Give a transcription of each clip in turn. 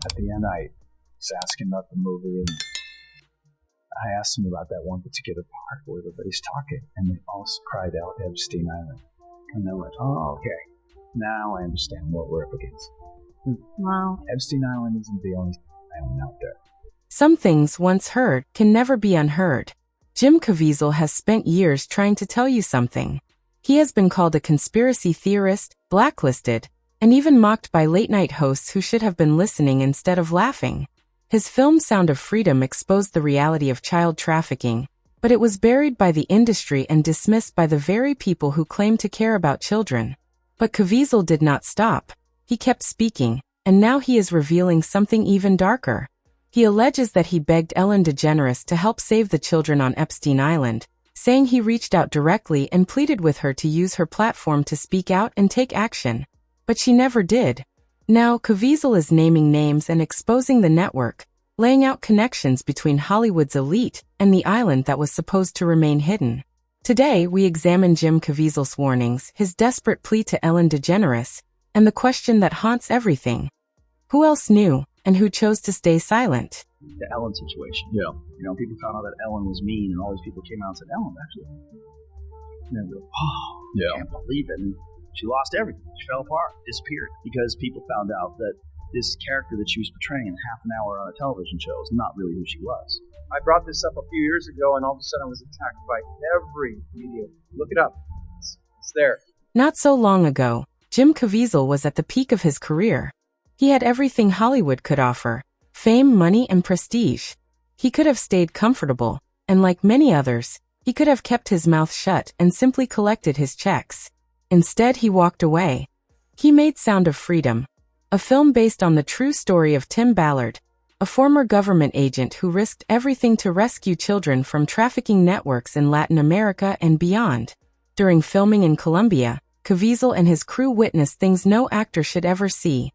at the end, I was asking about the movie, and I asked them about that one particular part where everybody's talking, and they all cried out Epstein Island. And I went, oh, okay. Now I understand what we're up against. Wow. Epstein Island isn't the only island out there. Some things once heard can never be unheard. Jim Caviezel has spent years trying to tell you something. He has been called a conspiracy theorist, blacklisted, and even mocked by late-night hosts who should have been listening instead of laughing. His film Sound of Freedom exposed the reality of child trafficking, but it was buried by the industry and dismissed by the very people who claim to care about children. But Caviezel did not stop. He kept speaking, and now he is revealing something even darker. He alleges that he begged Ellen DeGeneres to help save the children on Epstein Island, saying he reached out directly and pleaded with her to use her platform to speak out and take action. But she never did. Now, Caviezel is naming names and exposing the network, laying out connections between Hollywood's elite and the island that was supposed to remain hidden. Today, we examine Jim Caviezel's warnings, his desperate plea to Ellen DeGeneres, and the question that haunts everything. Who else knew, and who chose to stay silent? The Ellen situation. Yeah. People found out that Ellen was mean, and all these people came out and said, Ellen, actually. And they go, oh, I can't believe it. And she lost everything. She fell apart, disappeared, because people found out that this character that she was portraying in half an hour on a television show is not really who she was. I brought this up a few years ago, and all of a sudden I was attacked by every media. Look it up. It's there. Not so long ago, Jim Caviezel was at the peak of his career. He had everything Hollywood could offer: fame, money, and prestige. He could have stayed comfortable, and like many others, he could have kept his mouth shut and simply collected his checks. Instead, he walked away. He made Sound of Freedom, a film based on the true story of Tim Ballard, a former government agent who risked everything to rescue children from trafficking networks in Latin America and beyond. During filming in Colombia, Caviezel and his crew witnessed things no actor should ever see.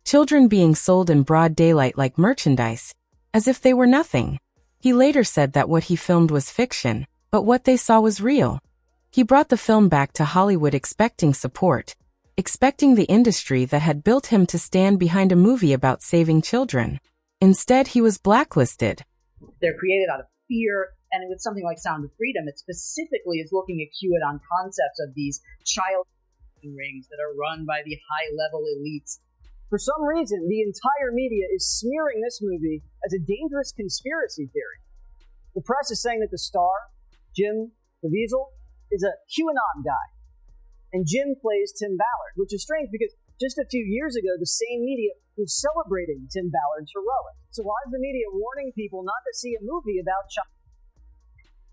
Children being sold in broad daylight like merchandise, as if they were nothing. He later said that what he filmed was fiction, but what they saw was real. He brought the film back to Hollywood expecting support, expecting the industry that had built him to stand behind a movie about saving children. Instead, he was blacklisted. They're created out of fear, and with something like Sound of Freedom, it specifically is looking at QAnon concepts of these child rings that are run by the high-level elites. For some reason, the entire media is smearing this movie as a dangerous conspiracy theory. The press is saying that the star, Jim Caviezel, is a QAnon guy, and Jim plays Tim Ballard, which is strange because just a few years ago, the same media was celebrating Tim Ballard's heroics. So why is the media warning people not to see a movie about child?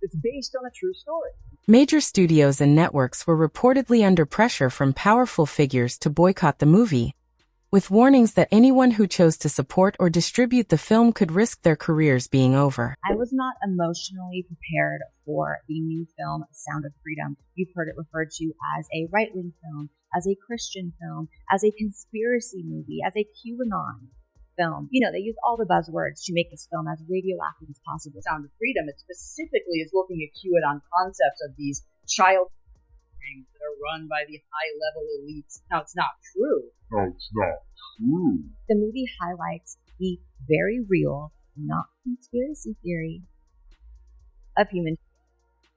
It's based on a true story. Major studios and networks were reportedly under pressure from powerful figures to boycott the movie, with warnings that anyone who chose to support or distribute the film could risk their careers being over. I was not emotionally prepared for the new film, Sound of Freedom. You've heard it referred to as a right-wing film, as a Christian film, as a conspiracy movie, as a QAnon film. They use all the buzzwords to make this film as radioactive as possible. Sound of Freedom, it specifically is looking at QAnon concepts of these child rings that are run by the high-level elites. Now, it's not true. The movie highlights the very real, not conspiracy theory of human.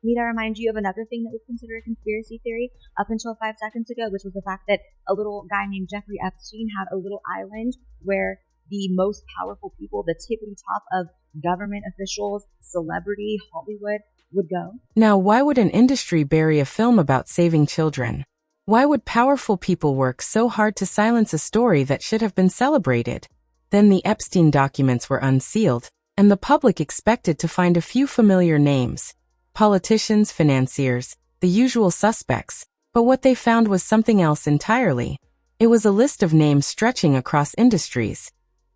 Need I remind you of another thing that was considered a conspiracy theory up until 5 seconds ago, which was the fact that a little guy named Jeffrey Epstein had a little island where the most powerful people, the tippity top of government officials, celebrity, Hollywood, would go. Now, why would an industry bury a film about saving children? Why would powerful people work so hard to silence a story that should have been celebrated? Then the Epstein documents were unsealed, and the public expected to find a few familiar names: politicians, financiers, the usual suspects. But what they found was something else entirely. It was a list of names stretching across industries.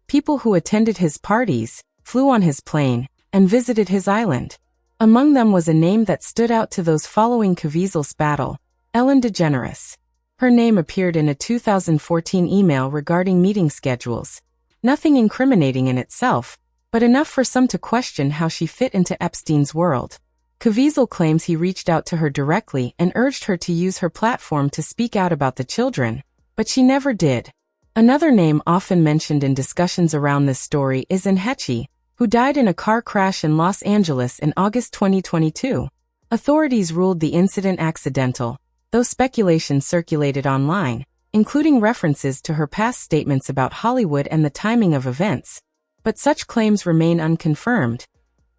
People who attended his parties, flew on his plane, and visited his island. Among them was a name that stood out to those following Caviezel's battle: Ellen DeGeneres. Her name appeared in a 2014 email regarding meeting schedules. Nothing incriminating in itself, but enough for some to question how she fit into Epstein's world. Caviezel claims he reached out to her directly and urged her to use her platform to speak out about the children, but she never did. Another name often mentioned in discussions around this story is Nhechi, who died in a car crash in Los Angeles in August 2022. Authorities ruled the incident accidental, though speculation circulated online, including references to her past statements about Hollywood and the timing of events. But such claims remain unconfirmed,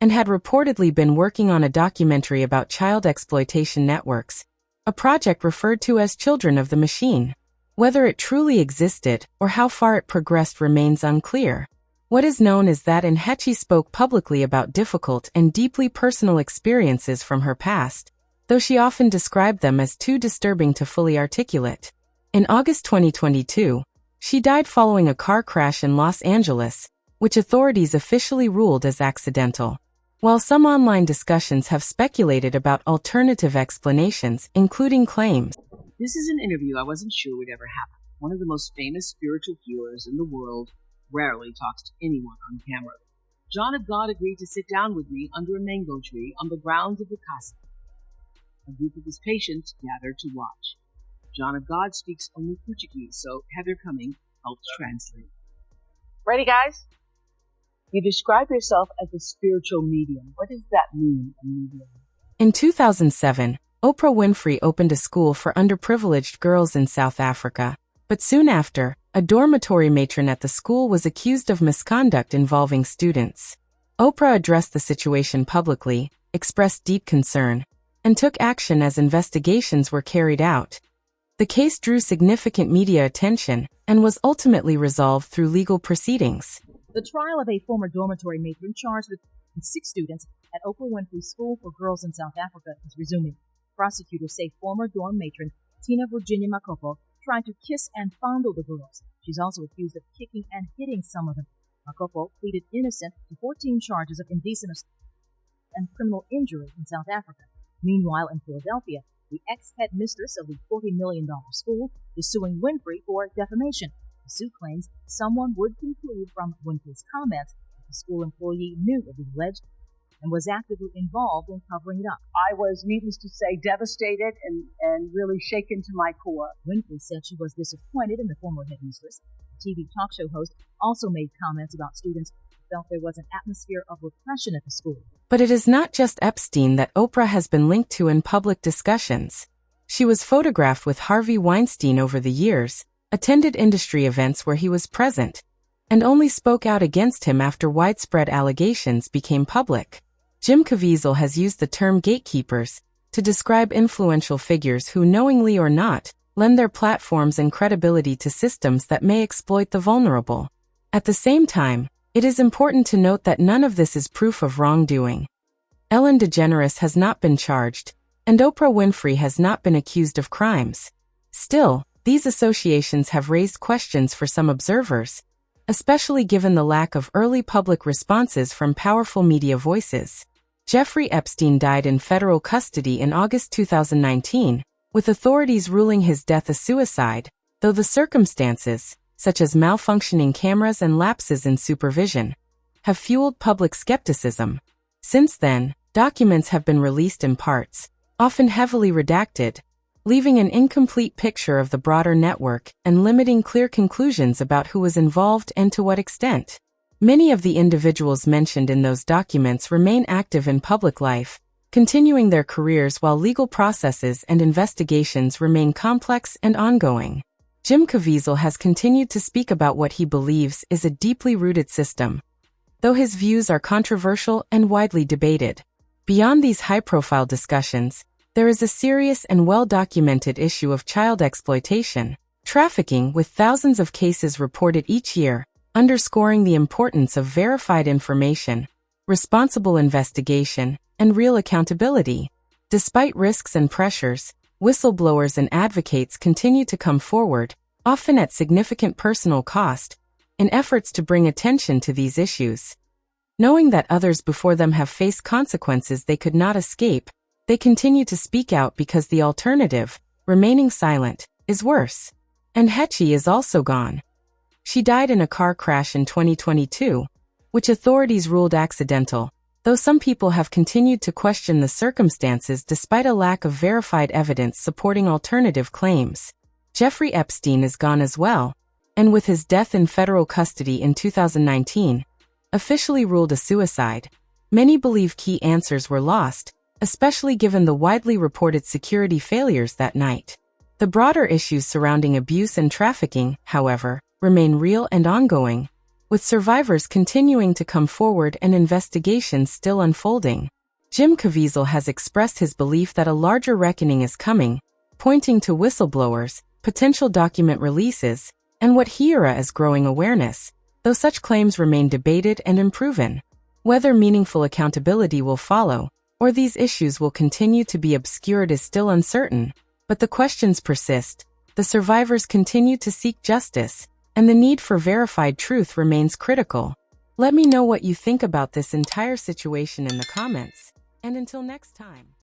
and had reportedly been working on a documentary about child exploitation networks, a project referred to as Children of the Machine. Whether it truly existed or how far it progressed remains unclear. What is known is that Nhechi spoke publicly about difficult and deeply personal experiences from her past, though she often described them as too disturbing to fully articulate. In August 2022, she died following a car crash in Los Angeles, which authorities officially ruled as accidental. While some online discussions have speculated about alternative explanations, including claims, "This is an interview I wasn't sure would ever happen. One of the most famous spiritual healers in the world rarely talks to anyone on camera. John of God agreed to sit down with me under a mango tree on the grounds of the casa. A group of his patients gathered to watch. John of God speaks only Portuguese, so Heather Cumming helps translate." Ready, guys? You describe yourself as a spiritual medium. What does that mean, a medium? In 2007, Oprah Winfrey opened a school for underprivileged girls in South Africa, but soon after, a dormitory matron at the school was accused of misconduct involving students. Oprah addressed the situation publicly, expressed deep concern, and took action as investigations were carried out. The case drew significant media attention and was ultimately resolved through legal proceedings. The trial of a former dormitory matron charged with 6 students at Oprah Winfrey School for Girls in South Africa is resuming. Prosecutors say former dorm matron Tina Virginia Makopo tried to kiss and fondle the girls. She's also accused of kicking and hitting some of them. Makopo pleaded innocent to 14 charges of indecent assault and criminal injury in South Africa. Meanwhile, in Philadelphia, the ex-headmistress of the $40 million school is suing Winfrey for defamation. The suit claims someone would conclude from Winfrey's comments that the school employee knew of the alleged and was actively involved in covering it up. "I was, needless to say, devastated and really shaken to my core." Winfrey said she was disappointed in the former headmistress. The TV talk show host also made comments about students who felt there was an atmosphere of repression at the school. But it is not just Epstein that Oprah has been linked to in public discussions. She was photographed with Harvey Weinstein over the years, attended industry events where he was present, and only spoke out against him after widespread allegations became public. Jim Caviezel has used the term gatekeepers to describe influential figures who, knowingly or not, lend their platforms and credibility to systems that may exploit the vulnerable. At the same time, it is important to note that none of this is proof of wrongdoing. Ellen DeGeneres has not been charged, and Oprah Winfrey has not been accused of crimes. Still, these associations have raised questions for some observers, especially given the lack of early public responses from powerful media voices. Jeffrey Epstein died in federal custody in August 2019, with authorities ruling his death a suicide, though the circumstances, such as malfunctioning cameras and lapses in supervision, have fueled public skepticism. Since then, documents have been released in parts, often heavily redacted, leaving an incomplete picture of the broader network and limiting clear conclusions about who was involved and to what extent. Many of the individuals mentioned in those documents remain active in public life, continuing their careers while legal processes and investigations remain complex and ongoing. Jim Caviezel has continued to speak about what he believes is a deeply rooted system, though his views are controversial and widely debated. Beyond these high-profile discussions, there is a serious and well-documented issue of child exploitation, trafficking, with thousands of cases reported each year, underscoring the importance of verified information, responsible investigation, and real accountability. Despite risks and pressures, whistleblowers and advocates continue to come forward, often at significant personal cost, in efforts to bring attention to these issues. Knowing that others before them have faced consequences they could not escape, they continue to speak out because the alternative, remaining silent, is worse. And Nhechi is also gone. She died in a car crash in 2022, which authorities ruled accidental, though some people have continued to question the circumstances despite a lack of verified evidence supporting alternative claims. Jeffrey Epstein is gone as well, and with his death in federal custody in 2019, officially ruled a suicide, many believe key answers were lost, especially given the widely reported security failures that night. The broader issues surrounding abuse and trafficking, however, remain real and ongoing, with survivors continuing to come forward and investigations still unfolding. Jim Caviezel has expressed his belief that a larger reckoning is coming, pointing to whistleblowers, potential document releases, and what he era as growing awareness, though such claims remain debated and unproven. Whether meaningful accountability will follow, or these issues will continue to be obscured is still uncertain, but the questions persist, the survivors continue to seek justice, and the need for verified truth remains critical. Let me know what you think about this entire situation in the comments, and until next time.